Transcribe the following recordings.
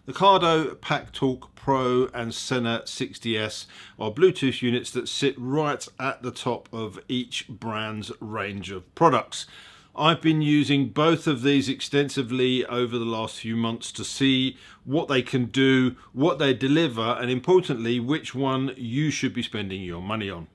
The Cardo Packtalk Pro and Sena 60S are Bluetooth units that sit right at the top of each brand's range of products. I've been using both of these extensively over the last few months to see what they can do, what they deliver, and importantly, which one you should be spending your money on.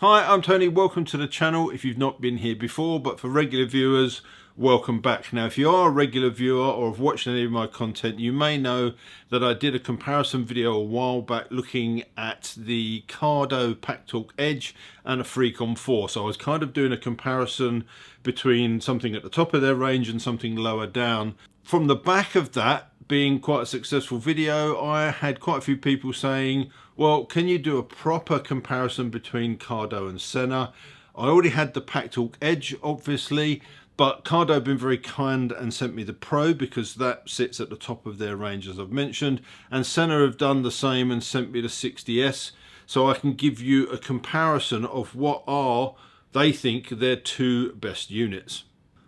Hi, I'm Tony. Welcome to the channel if you've not been here before, but for regular viewers, welcome back. Now, if you are a regular viewer or have watched any of my content, you may know that I did a comparison video a while back looking at the Cardo Packtalk Edge and a Freecon 4. So I was kind of doing a comparison between something at the top of their range and something lower down. From the back of that being quite a successful video, I had quite a few people saying, well, can you do a proper comparison between Cardo and Sena? I already had the Packtalk Edge, obviously, but Cardo have been very kind and sent me the Pro because that sits at the top of their range, as I've mentioned, and Sena have done the same and sent me the 60S, so I can give you a comparison of what are, they think, their two best units.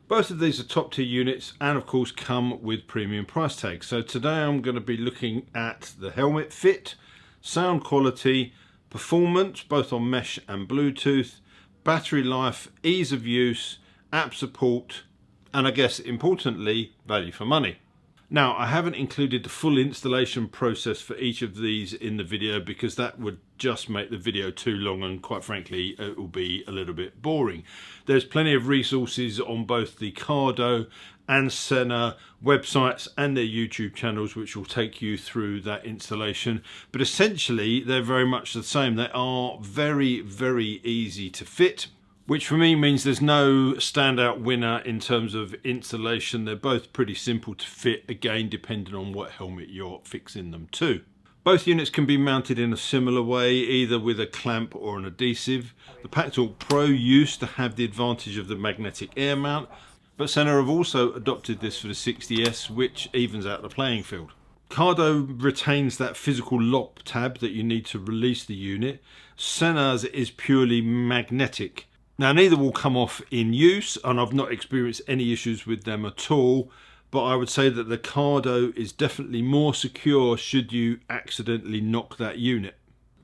Both of these are top tier units and of course come with premium price tags. So today I'm going to be looking at the helmet fit, sound quality, performance both on mesh and Bluetooth, battery life, ease of use, app support, and I guess importantly, value for money. Now, I haven't included the full installation process for each of these in the video because that would just make the video too long, and quite frankly it will be a little bit boring. There's plenty of resources on both the Cardo and Sena websites and their YouTube channels which will take you through that installation, but essentially they're very much the same. They are very, very easy to fit, which for me means there's no standout winner in terms of installation. They're both pretty simple to fit, again depending on what helmet you're fixing them to. Both units can be mounted in a similar way, either with a clamp or an adhesive. The Packtalk Pro used to have the advantage of the magnetic air mount, but Sena have also adopted this for the 60S, which evens out the playing field. Cardo retains that physical lock tab that you need to release the unit. Sena's is purely magnetic. Now, neither will come off in use, and I've not experienced any issues with them at all, but I would say that the Cardo is definitely more secure should you accidentally knock that unit.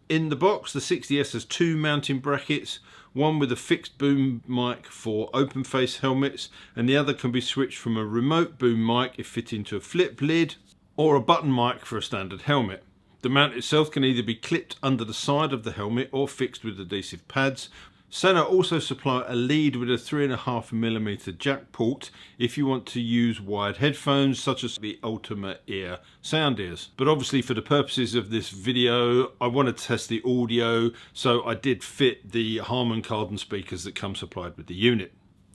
In the box, the 60S has two mounting brackets, one with a fixed boom mic for open face helmets, and the other can be switched from a remote boom mic if fit into a flip lid, or a button mic for a standard helmet. The mount itself can either be clipped under the side of the helmet or fixed with adhesive pads. Sena also supply a lead with a 3.5mm jack port if you want to use wired headphones such as the Ultimate Ear sound ears. But obviously for the purposes of this video I want to test the audio, so I did fit the Harman Kardon speakers that come supplied with the unit.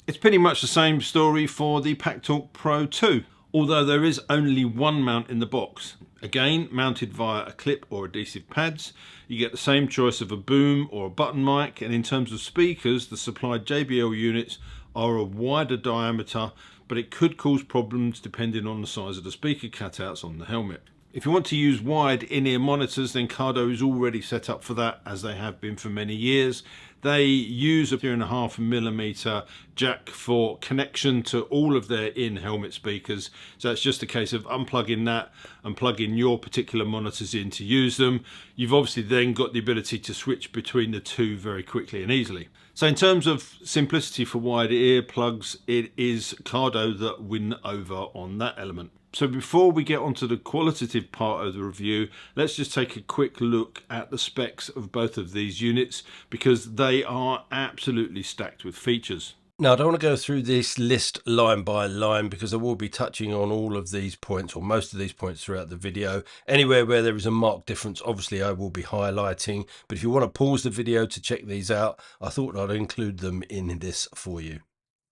It's pretty much the same story for the Packtalk Pro 2, although there is only one mount in the box. Again, mounted via a clip or adhesive pads. You get the same choice of a boom or a button mic, and in terms of speakers, the supplied JBL units are a wider diameter, but it could cause problems depending on the size of the speaker cutouts on the helmet. If you want to use wide in-ear monitors, then Cardo is already set up for that, as they have been for many years. They use a 3.5mm jack for connection to all of their in-helmet speakers. So it's just a case of unplugging that and plugging your particular monitors in to use them. You've obviously then got the ability to switch between the two very quickly and easily. So in terms of simplicity for wide ear plugs, it is Cardo that win over on that element. So before we get onto the qualitative part of the review, let's just take a quick look at the specs of both of these units because they are absolutely stacked with features. Now, I don't want to go through this list line by line because I will be touching on all of these points or most of these points throughout the video. Anywhere where there is a marked difference, obviously I will be highlighting, but if you want to pause the video to check these out, I thought I'd include them in this for you.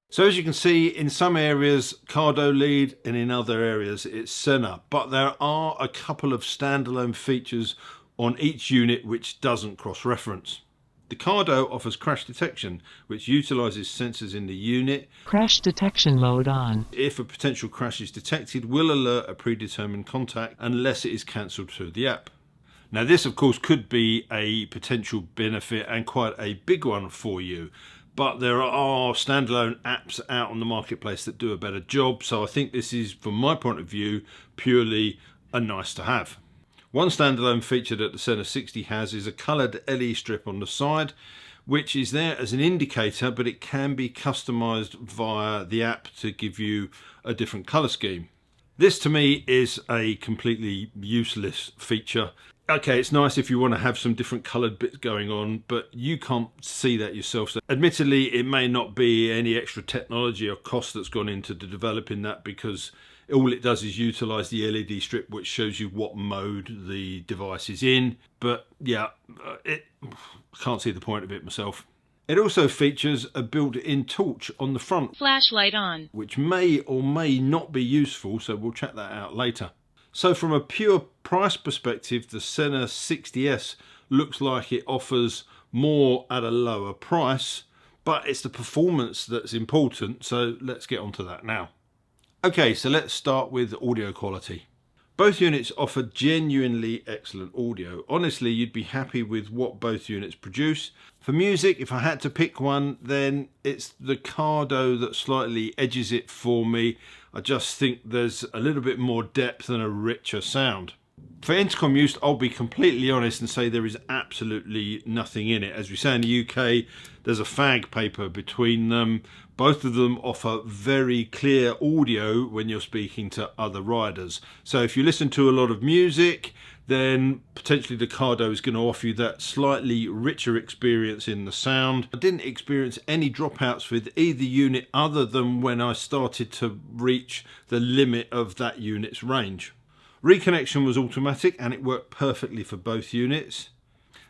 So as you can see, in some areas Cardo lead and in other areas it's Sena, but there are a couple of standalone features on each unit which doesn't cross-reference. The Cardo offers crash detection, which utilises sensors in the unit. Crash detection mode on. If a potential crash is detected, will alert a predetermined contact unless it is cancelled through the app. Now this of course could be a potential benefit and quite a big one for you, but there are standalone apps out on the marketplace that do a better job, so I think this is, from my point of view, purely a nice to have. One standalone feature that the Sena 60 has is a coloured LED strip on the side, which is there as an indicator, but it can be customised via the app to give you a different colour scheme. This to me is a completely useless feature. Okay, it's nice if you want to have some different coloured bits going on, but you can't see that yourself. So admittedly, it may not be any extra technology or cost that's gone into developing that, because all it does is utilise the LED strip, which shows you what mode the device is in. But yeah, I can't see the point of it myself. It also features a built-in torch on the front. Flashlight on. Which may or may not be useful, so we'll check that out later. So from a pure price perspective, the Sena 60S looks like it offers more at a lower price, but it's the performance that's important, so let's get onto that now. Okay, so let's start with audio quality. Both units offer genuinely excellent audio. Honestly, you'd be happy with what both units produce. For music, if I had to pick one, then it's the Cardo that slightly edges it for me. I just think there's a little bit more depth and a richer sound. For intercom use, I'll be completely honest and say there is absolutely nothing in it. As we say in the UK, there's a fag paper between them. Both of them offer very clear audio when you're speaking to other riders. So if you listen to a lot of music, then potentially the Cardo is going to offer you that slightly richer experience in the sound. I didn't experience any dropouts with either unit other than when I started to reach the limit of that unit's range. Reconnection was automatic and it worked perfectly for both units.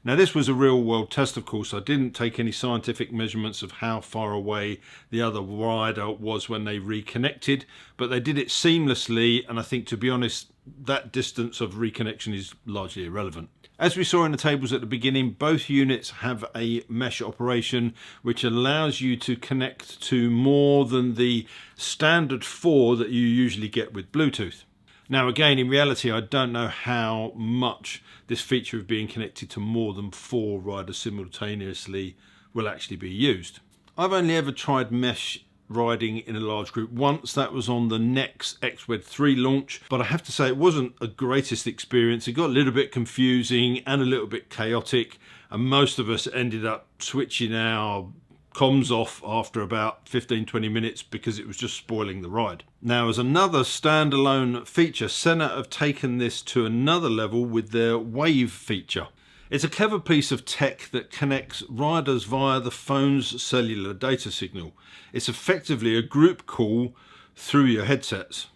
Now this was a real world test, of course. I didn't take any scientific measurements of how far away the other rider was when they reconnected, but they did it seamlessly, and I think, to be honest, that distance of reconnection is largely irrelevant. As we saw in the tables at the beginning, both units have a mesh operation which allows you to connect to more than the standard 4 that you usually get with Bluetooth. Now again, in reality, I don't know how much this feature of being connected to more than 4 riders simultaneously will actually be used. I've only ever tried mesh riding in a large group once. That was on the Nex XWED 3 launch, but I have to say it wasn't a greatest experience. It got a little bit confusing and a little bit chaotic, and most of us ended up switching our comms off after about 15-20 minutes because it was just spoiling the ride. Now, as another standalone feature, Sena have taken this to another level with their Wave feature. It's a clever piece of tech that connects riders via the phone's cellular data signal. It's effectively a group call through your headsets.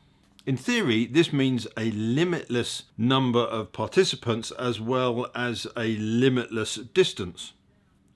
In theory, this means a limitless number of participants as well as a limitless distance.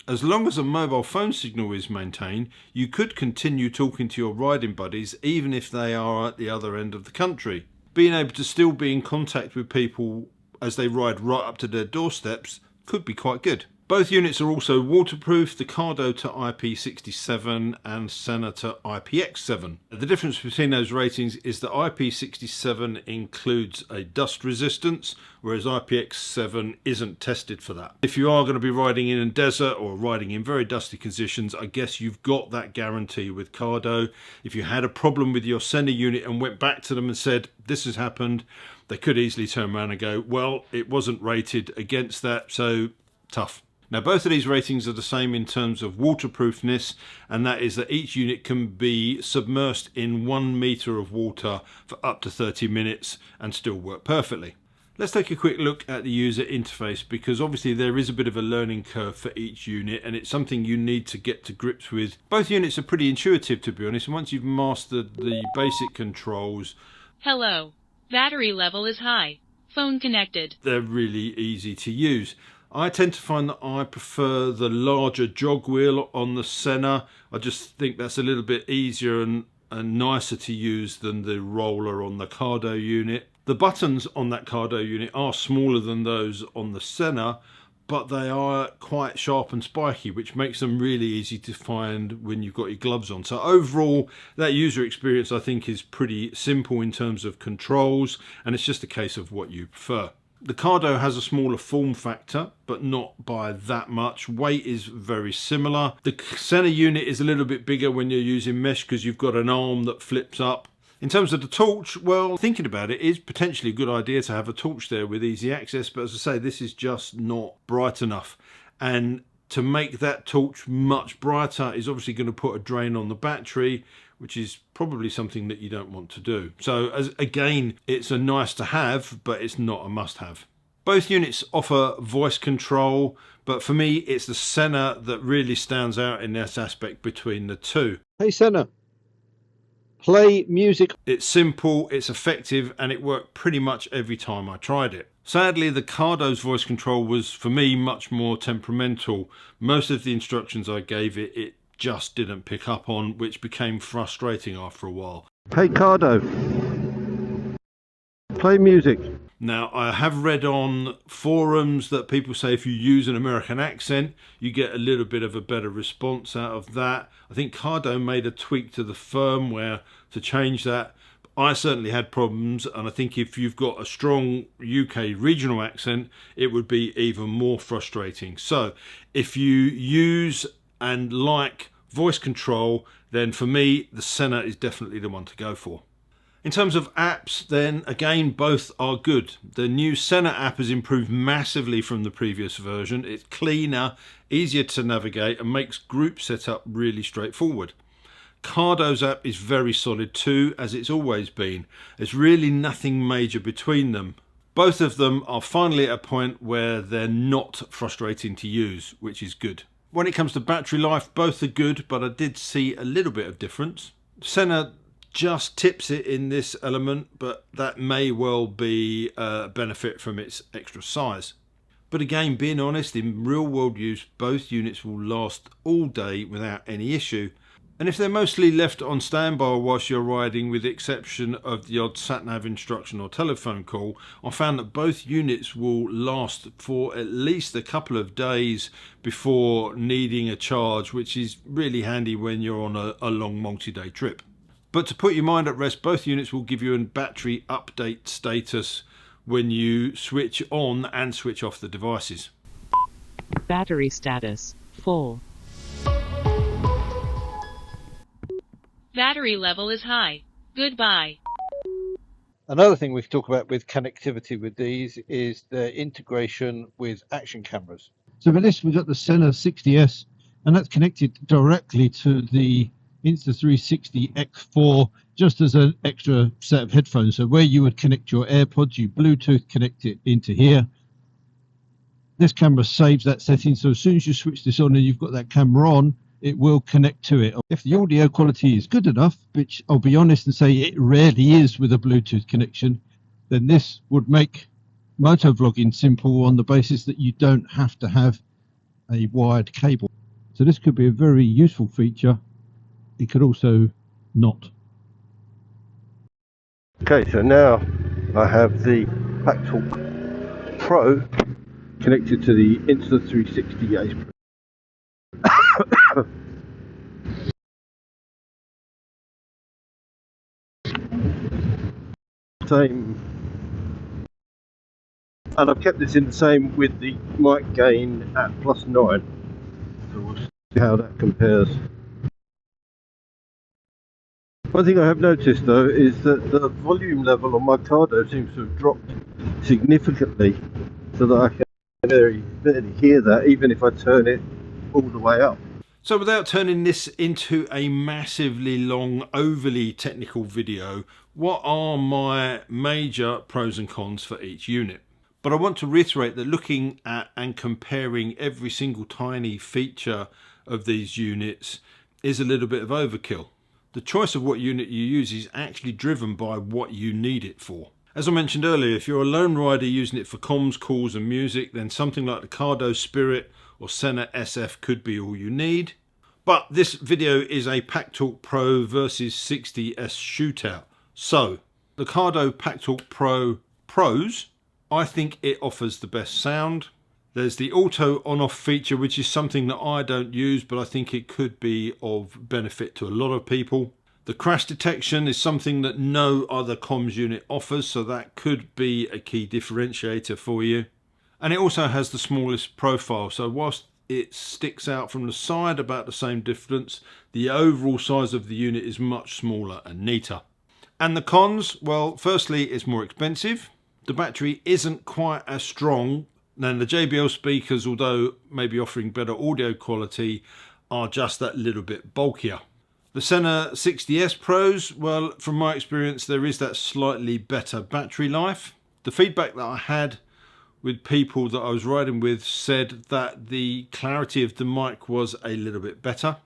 As long as a mobile phone signal is maintained, you could continue talking to your riding buddies even if they are at the other end of the country. Being able to still be in contact with people as they ride right up to their doorsteps could be quite good. Both units are also waterproof, the Cardo to IP67 and Sena to IPX7. The difference between those ratings is that IP67 includes a dust resistance, whereas IPX7 isn't tested for that. If you are going to be riding in a desert or riding in very dusty conditions, I guess you've got that guarantee with Cardo. If you had a problem with your Sena unit and went back to them and said, this has happened, they could easily turn around and go, well, it wasn't rated against that, so tough. Now both of these ratings are the same in terms of waterproofness, and that is that each unit can be submersed in 1 metre of water for up to 30 minutes and still work perfectly. Let's take a quick look at the user interface, because obviously there is a bit of a learning curve for each unit and it's something you need to get to grips with. Both units are pretty intuitive, to be honest, and once you've mastered the basic controls... Hello. Battery level is high. Phone connected. They're really easy to use. I tend to find that I prefer the larger jog wheel on the Sena. I just think that's a little bit easier and nicer to use than the roller on the Cardo unit. The buttons on that Cardo unit are smaller than those on the Sena, but they are quite sharp and spiky, which makes them really easy to find when you've got your gloves on. So overall, that user experience I think is pretty simple in terms of controls, and it's just a case of what you prefer. The Cardo has a smaller form factor, but not by that much. Weight is very similar. The Sena unit is a little bit bigger when you're using mesh because you've got an arm that flips up. In terms of the torch, well, thinking about it, is potentially a good idea to have a torch there with easy access, but as I say, this is just not bright enough. And to make that torch much brighter is obviously going to put a drain on the battery, which is probably something that you don't want to do. So again, it's a nice to have, but it's not a must have. Both units offer voice control, but for me, it's the Sena that really stands out in this aspect between the two. Hey Sena, play music. It's simple, it's effective, and it worked pretty much every time I tried it. Sadly, the Cardo's voice control was, for me, much more temperamental. Most of the instructions I gave it, it just didn't pick up on, which became frustrating after a while. Hey Cardo, play music. Now, I have read on forums that people say if you use an American accent, you get a little bit of a better response out of that. I think Cardo made a tweak to the firmware to change that. I certainly had problems, and I think if you've got a strong UK regional accent, it would be even more frustrating. So, if you use and like voice control, then for me, the Sena is definitely the one to go for. In terms of apps, then again, both are good. The new Sena app has improved massively from the previous version. It's cleaner, easier to navigate, and makes group setup really straightforward. Cardo's app is very solid too, as it's always been. There's really nothing major between them. Both of them are finally at a point where they're not frustrating to use, which is good. When it comes to battery life, both are good, but I did see a little bit of difference. Sena just tips it in this element, but that may well be a benefit from its extra size. But again, being honest, in real world use, both units will last all day without any issue. And if they're mostly left on standby whilst you're riding, with the exception of the odd sat-nav instruction or telephone call, I found that both units will last for at least a couple of days before needing a charge, which is really handy when you're on a long multi-day trip. But to put your mind at rest, both units will give you a battery update status when you switch on and switch off the devices. Battery status, full. Battery level is high. Goodbye. Another thing we can talk about with connectivity with these is the integration with action cameras. So for this, we've got the Sena 60S, and that's connected directly to the Insta360 X4, just as an extra set of headphones. So where you would connect your AirPods, you Bluetooth connect it into here. This camera saves that setting, so as soon as you switch this on and you've got that camera on, it will connect to it. If the audio quality is good enough, which I'll be honest and say it rarely is with a Bluetooth connection, then this would make moto vlogging simple on the basis that you don't have to have a wired cable. So this could be a very useful feature. It could also not. Okay, so now I have the Packtalk Pro connected to the Insta360 same, and I've kept this in the same with the mic gain at +9, so we'll see how that compares. One thing I have noticed though is that the volume level on my Cardo seems to have dropped significantly, so that I can barely hear that even if I turn it all the way up. So without turning this into a massively long, overly technical video, what are my major pros and cons for each unit? But I want to reiterate that looking at and comparing every single tiny feature of these units is a little bit of overkill. The choice of what unit you use is actually driven by what you need it for. As I mentioned earlier, if you're a lone rider using it for comms, calls and music, then something like the Cardo Spirit or Sena SF could be all you need. But this video is a Packtalk Pro versus 60S shootout. So, the Cardo Packtalk Pro pros, I think it offers the best sound. There's the auto on-off feature, which is something that I don't use, but I think it could be of benefit to a lot of people. The The crash detection is something that no other comms unit offers, so that could be a key differentiator for you. And it also has the smallest profile, so whilst it sticks out from the side about the same distance, the overall size of the unit is much smaller and neater. And the cons, well, firstly, it's more expensive. The battery isn't quite as strong, and the JBL speakers, although maybe offering better audio quality, are just that little bit bulkier. The Sena 60S Pros, well, from my experience, there is that slightly better battery life. The feedback that I had with people that I was riding with said that the clarity of the mic was a little bit better.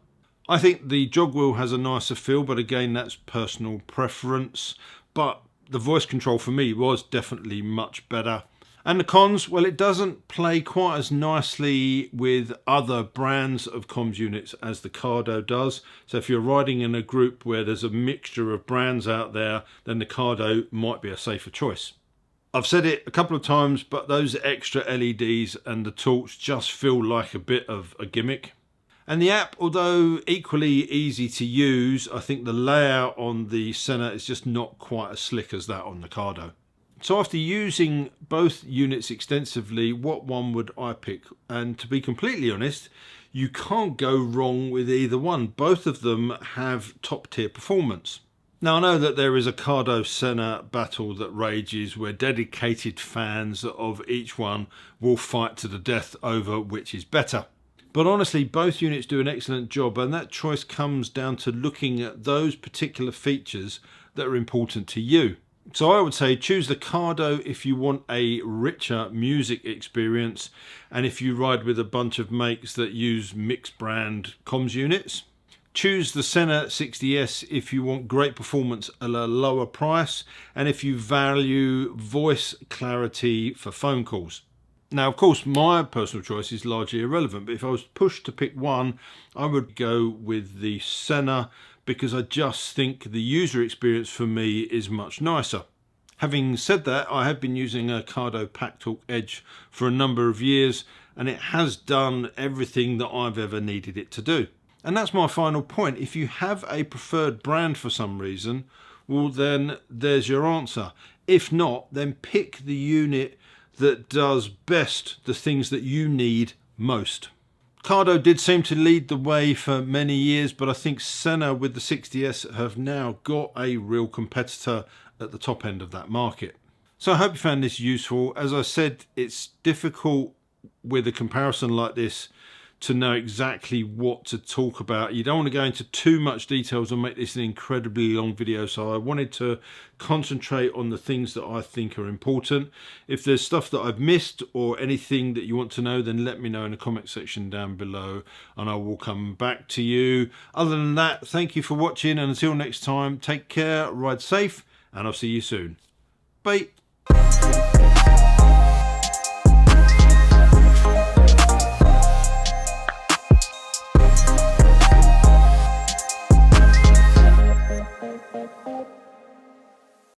I think the jog wheel has a nicer feel, but again, that's personal preference. But the voice control for me was definitely much better. And the cons, well, it doesn't play quite as nicely with other brands of comms units as the Cardo does. So if you're riding in a group where there's a mixture of brands out there, then the Cardo might be a safer choice. I've said it a couple of times, but those extra LEDs and the torch just feel like a bit of a gimmick. And the app, although equally easy to use, I think the layout on the Sena is just not quite as slick as that on the Cardo. So after using both units extensively, what one would I pick? And to be completely honest, you can't go wrong with either one. Both of them have top tier performance. Now I know that there is a Cardo Sena battle that rages where dedicated fans of each one will fight to the death over which is better. But honestly, both units do an excellent job, and that choice comes down to looking at those particular features that are important to you. So I would say choose the Cardo if you want a richer music experience and if you ride with a bunch of mates that use mixed brand comms units. Choose the Sena 60S if you want great performance at a lower price and if you value voice clarity for phone calls. Now, of course, my personal choice is largely irrelevant, but if I was pushed to pick one, I would go with the Sena because I just think the user experience for me is much nicer. Having said that, I have been using a Cardo Packtalk Edge for a number of years, and it has done everything that I've ever needed it to do. And that's my final point. If you have a preferred brand for some reason, well, then there's your answer. If not, then pick the unit that does best the things that you need most. Cardo did seem to lead the way for many years, but I think Sena with the 60S have now got a real competitor at the top end of that market. So I hope you found this useful. As I said, it's difficult with a comparison like this to know exactly what to talk about. You don't want to go into too much details and make this an incredibly long video, so I wanted to concentrate on the things that I think are important. If there's stuff that I've missed or anything that you want to know, then let me know in the comment section down below and I will come back to you. Other than that, thank you for watching, and until next time, take care, ride safe, and I'll see you soon. Bye.